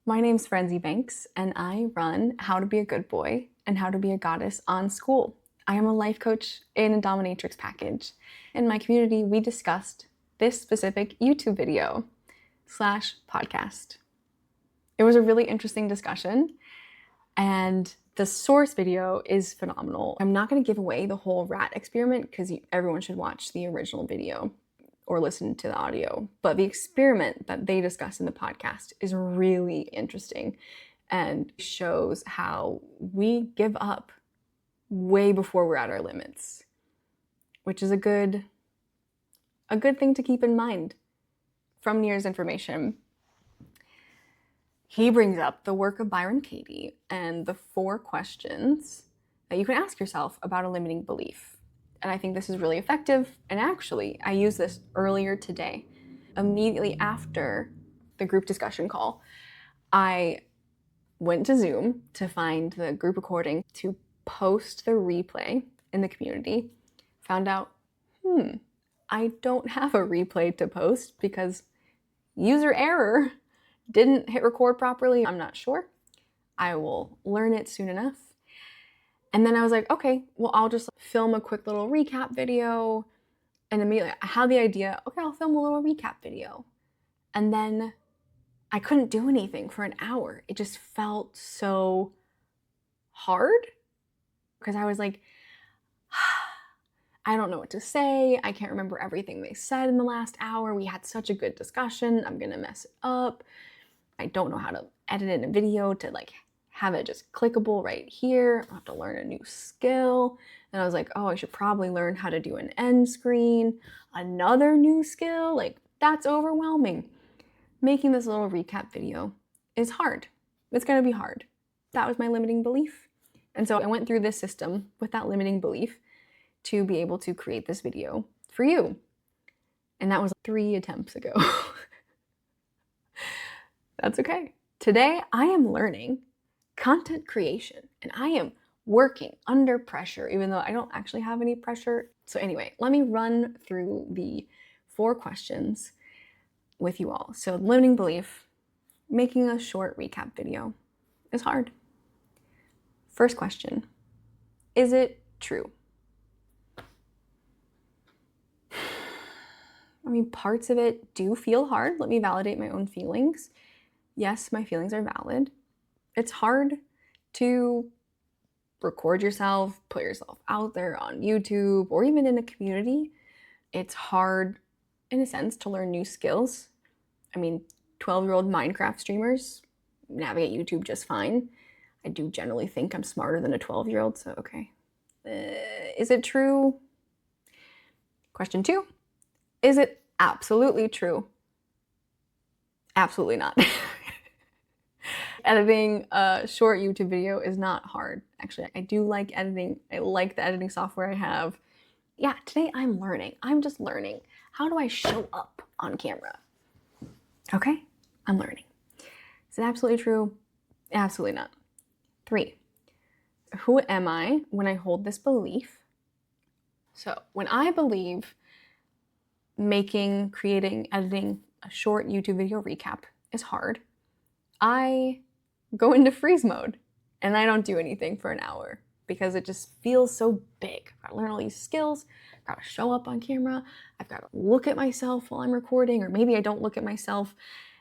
My name's Firenze Banks, and I run How to Be a Good Boy and How to Be a Goddess on Skool. I am a life coach in a dominatrix package. In my community, we discussed this specific YouTube video / podcast. It was a really interesting discussion, and the source video is phenomenal. I'm not going to give away the whole rat experiment because everyone should watch the original video or listen to the audio. But the experiment that they discuss in the podcast is really interesting and shows how we give up way before we're at our limits, which is a good thing to keep in mind from Nir's information. He brings up the work of Byron Katie and the 4 questions that you can ask yourself about a limiting belief. And I think this is really effective. And actually, I used this earlier today. Immediately after the group discussion call, I went to Zoom to find the group recording to post the replay in the community. Found out, I don't have a replay to post because user error, didn't hit record properly. I'm not sure. I will learn it soon enough. And then I was like, okay, well, I'll just film a quick little recap video. And immediately I had the idea, okay, I'll film a little recap video. And then I couldn't do anything for an hour. It just felt so hard because I was like, I don't know what to say. I can't remember everything they said in the last hour. We had such a good discussion. I'm going to mess it up. I don't know how to edit in a video to have it just clickable right here. I'll have to learn a new skill. And I was like, oh, I should probably learn how to do an end screen, another new skill. That's overwhelming. Making this little recap video is hard. It's gonna be hard. That was my limiting belief. And so I went through this system with that limiting belief to be able to create this video for you. And that was 3 attempts ago. That's okay. Today I am learning content creation, and I am working under pressure, even though I don't actually have any pressure. So anyway, let me run through the 4 questions with you all. So limiting belief, making a short recap video is hard. First question, is it true? I mean, parts of it do feel hard. Let me validate my own feelings. Yes, my feelings are valid. It's hard to record yourself, put yourself out there on YouTube or even in a community. It's hard, in a sense, to learn new skills. I mean, 12-year-old Minecraft streamers navigate YouTube just fine. I do generally think I'm smarter than a 12-year-old, so okay. Is it true? Question 2, is it absolutely true? Absolutely not. Editing a short YouTube video is not hard. Actually, I do like editing. I like the editing software I have. Yeah, today I'm learning. I'm just learning. How do I show up on camera? Okay, I'm learning. Is it absolutely true? Absolutely not. 3, who am I when I hold this belief? So when I believe making, creating, editing a short YouTube video recap is hard, I go into freeze mode and I don't do anything for an hour because it just feels so big. I've got to learn all these skills, I've got to show up on camera, I've got to look at myself while I'm recording, or maybe I don't look at myself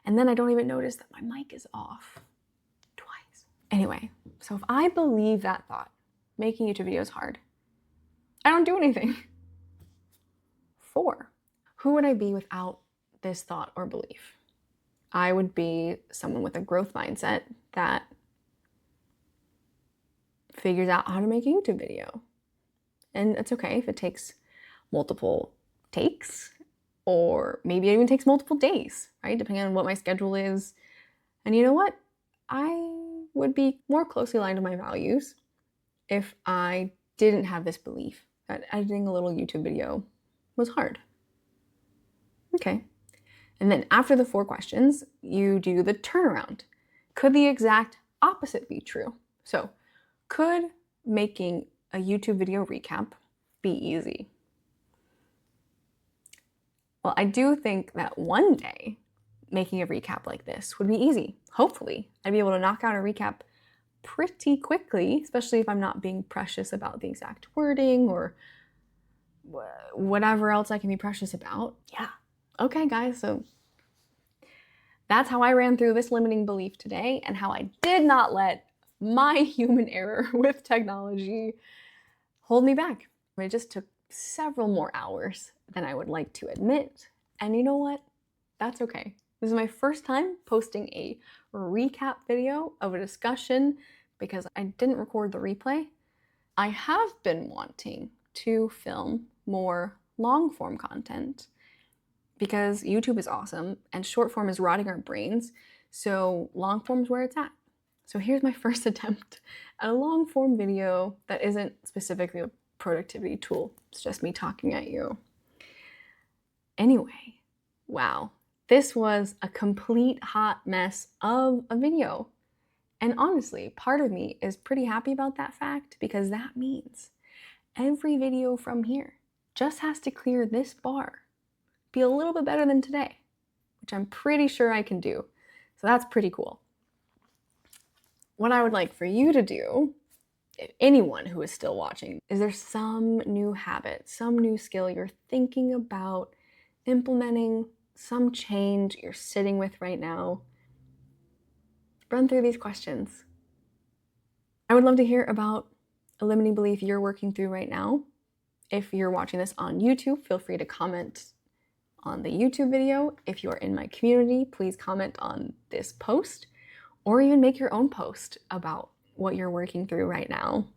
and then I don't even notice that my mic is off twice. Anyway, so if I believe that thought, making YouTube videos hard, I don't do anything. 4, who would I be without this thought or belief? I would be someone with a growth mindset that figures out how to make a YouTube video. And it's okay if it takes multiple takes, or maybe it even takes multiple days, right? Depending on what my schedule is. And you know what? I would be more closely aligned to my values if I didn't have this belief that editing a little YouTube video was hard. Okay. And then after the 4 questions, you do the turnaround. Could the exact opposite be true? So could making a YouTube video recap be easy? Well, I do think that one day making a recap like this would be easy. Hopefully, I'd be able to knock out a recap pretty quickly, especially if I'm not being precious about the exact wording or whatever else I can be precious about. Yeah. Okay, guys, so that's how I ran through this limiting belief today and how I did not let my human error with technology hold me back. It just took several more hours than I would like to admit. And you know what? That's okay. This is my first time posting a recap video of a discussion because I didn't record the replay. I have been wanting to film more long form content because YouTube is awesome and short form is rotting our brains. So long form is where it's at. So here's my first attempt at a long form video that isn't specifically a productivity tool. It's just me talking at you. Anyway, wow. This was a complete hot mess of a video. And honestly, part of me is pretty happy about that fact because that means every video from here just has to clear this bar, be a little bit better than today, which I'm pretty sure I can do. So that's pretty cool. What I would like for you to do, if anyone who is still watching, is there some new habit, some new skill you're thinking about implementing, some change you're sitting with right now? Run through these questions. I would love to hear about a limiting belief you're working through right now. If you're watching this on YouTube, feel free to comment on the YouTube video. If you're in my community, please comment on this post or even make your own post about what you're working through right now.